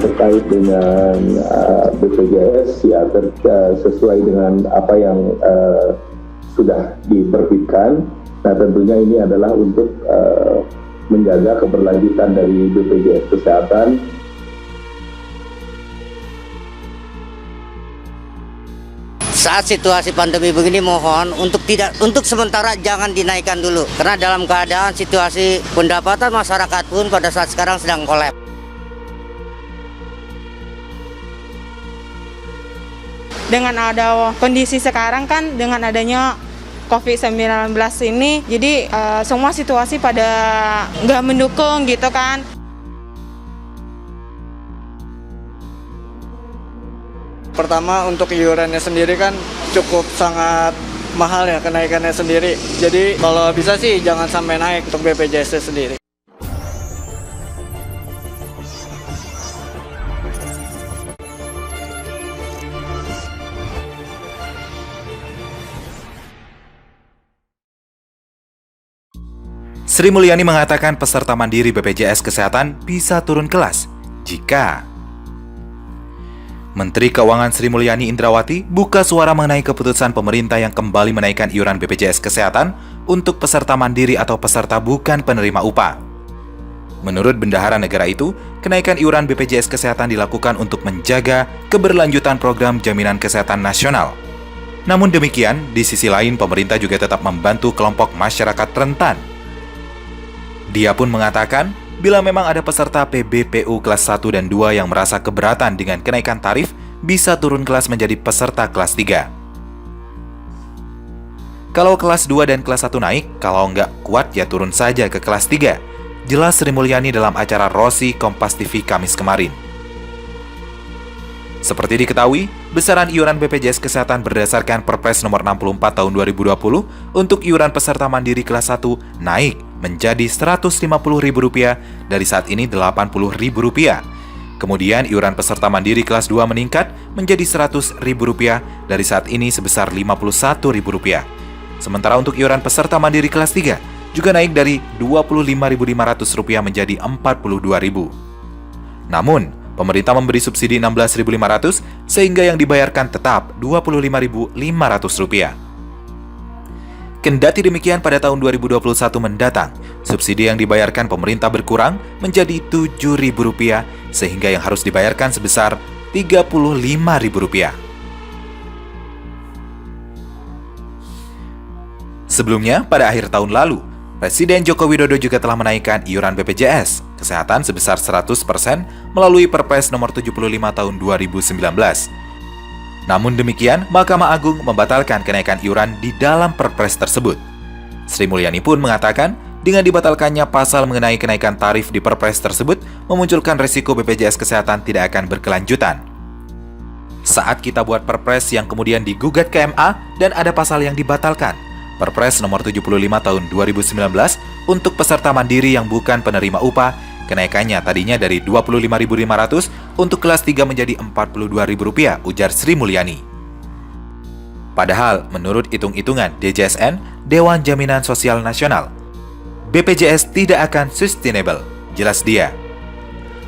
terkait dengan BPJS ya sesuai dengan apa yang sudah diterbitkan. Nah tentunya ini adalah untuk menjaga keberlanjutan dari BPJS Kesehatan. Saat situasi pandemi begini mohon untuk sementara jangan dinaikkan dulu, karena dalam keadaan situasi pendapatan masyarakat pun pada saat sekarang sedang kolaps. Dengan ada kondisi sekarang kan, dengan adanya COVID-19 ini, jadi semua situasi pada nggak mendukung gitu kan. Pertama untuk iurannya sendiri kan cukup sangat mahal ya kenaikannya sendiri. Jadi kalau bisa sih jangan sampai naik untuk BPJS sendiri. Sri Mulyani mengatakan peserta mandiri BPJS Kesehatan bisa turun kelas jika Menteri Keuangan Sri Mulyani Indrawati buka suara mengenai keputusan pemerintah yang kembali menaikkan iuran BPJS Kesehatan untuk peserta mandiri atau peserta bukan penerima upah. Menurut Bendahara Negara itu, kenaikan iuran BPJS Kesehatan dilakukan untuk menjaga keberlanjutan program jaminan kesehatan nasional. Namun demikian, di sisi lain pemerintah juga tetap membantu kelompok masyarakat rentan. Dia pun mengatakan, bila memang ada peserta PBPU kelas 1 dan 2 yang merasa keberatan dengan kenaikan tarif, bisa turun kelas menjadi peserta kelas 3. Kalau kelas 2 dan kelas 1 naik, kalau nggak kuat ya turun saja ke kelas 3. Jelas Sri Mulyani dalam acara Rosi Kompas TV Kamis kemarin. Seperti diketahui, besaran iuran BPJS Kesehatan berdasarkan Perpres nomor 64 tahun 2020 untuk iuran peserta mandiri kelas 1 naik menjadi Rp150.000 dari saat ini Rp80.000. Kemudian iuran peserta mandiri kelas 2 meningkat menjadi Rp100.000 dari saat ini sebesar Rp51.000. Sementara untuk iuran peserta mandiri kelas 3 juga naik dari Rp25.500 menjadi Rp42.000. Namun, pemerintah memberi subsidi Rp16.500 sehingga yang dibayarkan tetap Rp25.500. Kendati demikian, pada tahun 2021 mendatang, subsidi yang dibayarkan pemerintah berkurang menjadi Rp7.000 sehingga yang harus dibayarkan sebesar Rp35.000. Sebelumnya, pada akhir tahun lalu, Presiden Joko Widodo juga telah menaikkan iuran BPJS Kesehatan sebesar 100% melalui Perpres nomor 75 tahun 2019. Namun demikian, Mahkamah Agung membatalkan kenaikan iuran di dalam Perpres tersebut. Sri Mulyani pun mengatakan, dengan dibatalkannya pasal mengenai kenaikan tarif di Perpres tersebut, memunculkan resiko BPJS Kesehatan tidak akan berkelanjutan. Saat kita buat Perpres yang kemudian digugat ke MA dan ada pasal yang dibatalkan, Perpres nomor 75 tahun 2019 untuk peserta mandiri yang bukan penerima upah, kenaikannya tadinya dari Rp25.500 untuk kelas 3 menjadi Rp42.000, ujar Sri Mulyani. Padahal, menurut hitung-hitungan DJSN, Dewan Jaminan Sosial Nasional, BPJS tidak akan sustainable, jelas dia.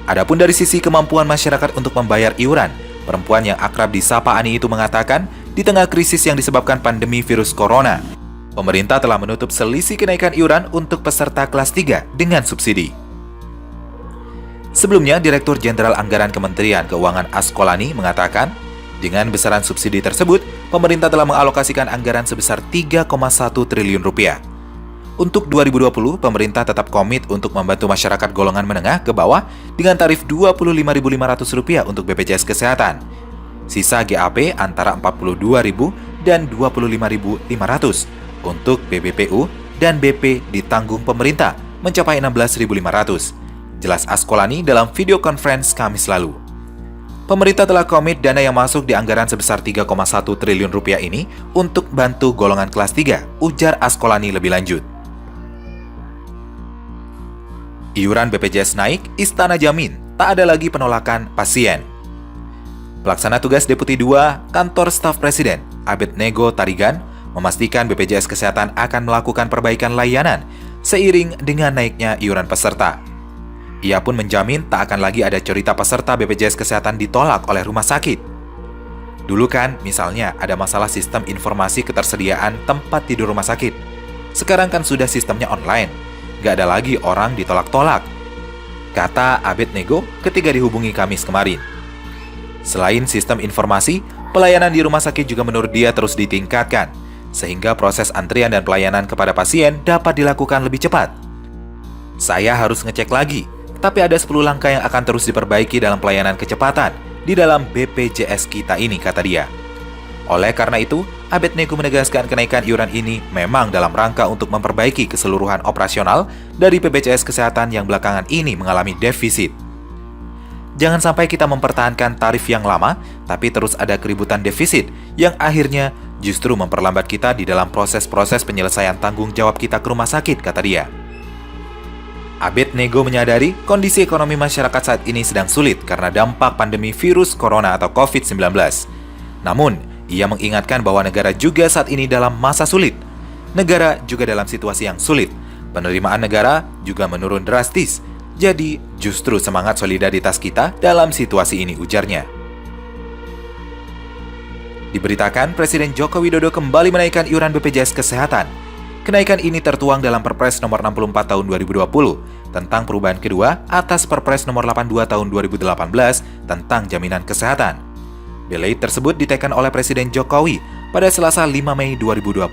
Adapun dari sisi kemampuan masyarakat untuk membayar iuran, perempuan yang akrab disapa Ani itu mengatakan, di tengah krisis yang disebabkan pandemi virus corona, pemerintah telah menutup selisih kenaikan iuran untuk peserta kelas 3 dengan subsidi. Sebelumnya, Direktur Jenderal Anggaran Kementerian Keuangan Askolani mengatakan, dengan besaran subsidi tersebut, pemerintah telah mengalokasikan anggaran sebesar Rp3,1 triliun. Untuk 2020, pemerintah tetap komit untuk membantu masyarakat golongan menengah ke bawah dengan tarif Rp25.500 untuk BPJS Kesehatan. Sisa GAP antara Rp42.000 dan Rp25.500. Untuk BBPU dan BP ditanggung pemerintah mencapai Rp16.500. Jelas Askolani dalam video conference Kamis lalu. Pemerintah telah komit dana yang masuk di anggaran sebesar Rp3,1 triliun ini untuk bantu golongan kelas 3, ujar Askolani lebih lanjut. Iuran BPJS naik, Istana jamin tak ada lagi penolakan pasien. Pelaksana tugas Deputi 2 Kantor Staf Presiden, Abednego Tarigan, memastikan BPJS Kesehatan akan melakukan perbaikan layanan seiring dengan naiknya iuran peserta. Ia pun menjamin tak akan lagi ada cerita peserta BPJS Kesehatan ditolak oleh rumah sakit. Dulu kan, misalnya ada masalah sistem informasi ketersediaan tempat tidur rumah sakit. Sekarang kan sudah sistemnya online, nggak ada lagi orang ditolak-tolak, kata Abed Nego ketika dihubungi Kamis kemarin. Selain sistem informasi, pelayanan di rumah sakit juga menurut dia terus ditingkatkan, sehingga proses antrian dan pelayanan kepada pasien dapat dilakukan lebih cepat. Saya harus ngecek lagi, tapi ada 10 langkah yang akan terus diperbaiki dalam pelayanan kecepatan di dalam BPJS kita ini, kata dia. Oleh karena itu, Abed Nego menegaskan kenaikan iuran ini memang dalam rangka untuk memperbaiki keseluruhan operasional dari BPJS Kesehatan yang belakangan ini mengalami defisit. Jangan sampai kita mempertahankan tarif yang lama, tapi terus ada keributan defisit yang akhirnya justru memperlambat kita di dalam proses-proses penyelesaian tanggung jawab kita ke rumah sakit, kata dia. Abed Nego menyadari kondisi ekonomi masyarakat saat ini sedang sulit karena dampak pandemi virus corona atau COVID-19. Namun, ia mengingatkan bahwa negara juga saat ini dalam masa sulit. Negara juga dalam situasi yang sulit. Penerimaan negara juga menurun drastis. Jadi, justru semangat solidaritas kita dalam situasi ini, ujarnya. Diberitakan, Presiden Joko Widodo kembali menaikkan iuran BPJS Kesehatan. Kenaikan ini tertuang dalam Perpres nomor 64 tahun 2020 tentang perubahan kedua atas Perpres nomor 82 tahun 2018 tentang jaminan kesehatan. Belai tersebut diteken oleh Presiden Jokowi pada Selasa 5 Mei 2020.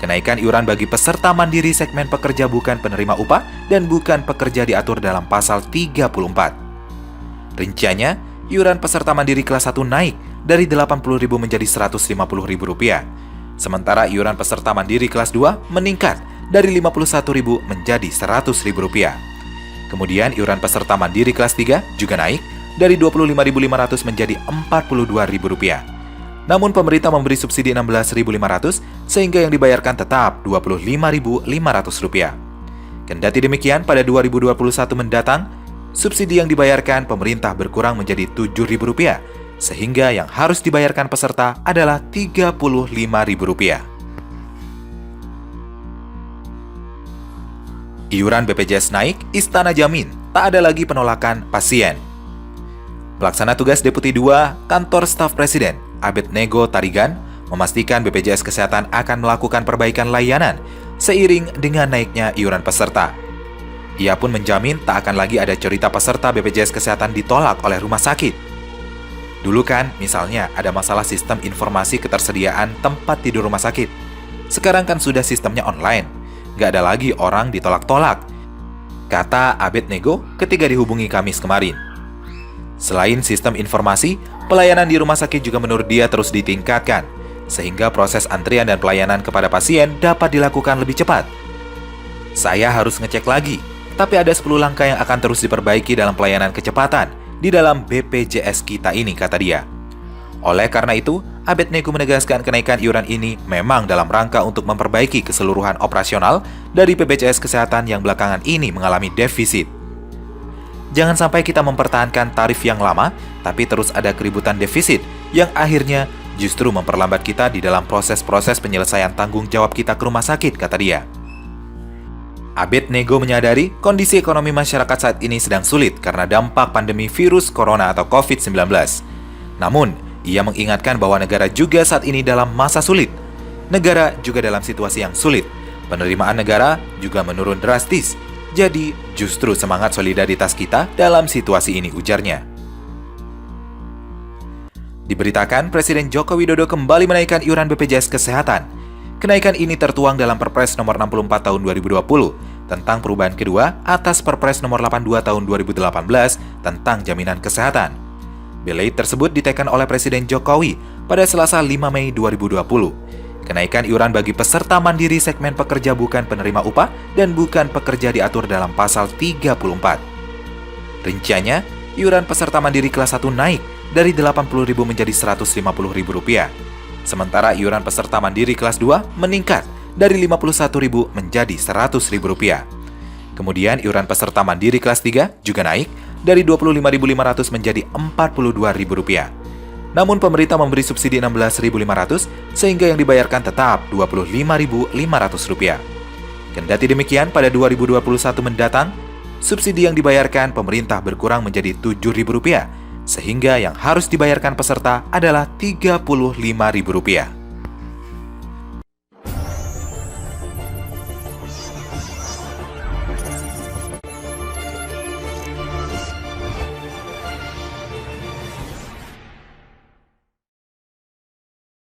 Kenaikan iuran bagi peserta mandiri segmen pekerja bukan penerima upah dan bukan pekerja diatur dalam pasal 34. Rinciannya, iuran peserta mandiri kelas 1 naik dari Rp80.000 menjadi Rp150.000. Sementara iuran peserta mandiri kelas 2 meningkat dari Rp51.000 menjadi Rp100.000. Kemudian iuran peserta mandiri kelas 3 juga naik dari Rp25.500 menjadi Rp42.000. Namun pemerintah memberi subsidi Rp16.500 sehingga yang dibayarkan tetap Rp25.500. Kendati demikian, pada 2021 mendatang, subsidi yang dibayarkan pemerintah berkurang menjadi Rp7.000 sehingga yang harus dibayarkan peserta adalah Rp35.000. Iuran BPJS naik, Istana jamin tak ada lagi penolakan pasien. Pelaksana tugas Deputi 2 Kantor Staf Presiden, Abed Nego Tarigan, memastikan BPJS Kesehatan akan melakukan perbaikan layanan seiring dengan naiknya iuran peserta. Ia pun menjamin tak akan lagi ada cerita peserta BPJS Kesehatan ditolak oleh rumah sakit. Dulu kan, misalnya ada masalah sistem informasi ketersediaan tempat tidur rumah sakit. Sekarang kan sudah sistemnya online, nggak ada lagi orang ditolak-tolak, kata Abed Nego ketika dihubungi Kamis kemarin. Selain sistem informasi, pelayanan di rumah sakit juga menurut dia terus ditingkatkan, sehingga proses antrian dan pelayanan kepada pasien dapat dilakukan lebih cepat. Saya harus ngecek lagi, tapi ada 10 langkah yang akan terus diperbaiki dalam pelayanan kecepatan di dalam BPJS kita ini, kata dia. Oleh karena itu, Abed Nego menegaskan kenaikan iuran ini memang dalam rangka untuk memperbaiki keseluruhan operasional dari BPJS Kesehatan yang belakangan ini mengalami defisit. Jangan sampai kita mempertahankan tarif yang lama, tapi terus ada keributan defisit yang akhirnya justru memperlambat kita di dalam proses-proses penyelesaian tanggung jawab kita ke rumah sakit, kata dia. Abed Nego menyadari kondisi ekonomi masyarakat saat ini sedang sulit karena dampak pandemi virus corona atau COVID-19. Namun, ia mengingatkan bahwa negara juga saat ini dalam masa sulit. Negara juga dalam situasi yang sulit. Penerimaan negara juga menurun drastis. Jadi, justru semangat solidaritas kita dalam situasi ini, ujarnya. Diberitakan, Presiden Joko Widodo kembali menaikkan iuran BPJS Kesehatan. Kenaikan ini tertuang dalam Perpres nomor 64 tahun 2020 tentang perubahan kedua atas Perpres nomor 82 tahun 2018 tentang jaminan kesehatan. Belai tersebut diteken oleh Presiden Jokowi pada Selasa 5 Mei 2020. Kenaikan iuran bagi peserta mandiri segmen pekerja bukan penerima upah dan bukan pekerja diatur dalam pasal 34. Rinciannya, iuran peserta mandiri kelas 1 naik dari Rp80.000 menjadi Rp150.000. Sementara iuran peserta mandiri kelas 2 meningkat dari Rp51.000 menjadi Rp100.000. Kemudian iuran peserta mandiri kelas 3 juga naik dari Rp25.500 menjadi Rp42.000. Namun pemerintah memberi subsidi Rp16.500 sehingga yang dibayarkan tetap Rp25.500. Kendati demikian, pada 2021 mendatang, subsidi yang dibayarkan pemerintah berkurang menjadi Rp7.000, sehingga yang harus dibayarkan peserta adalah Rp35.000.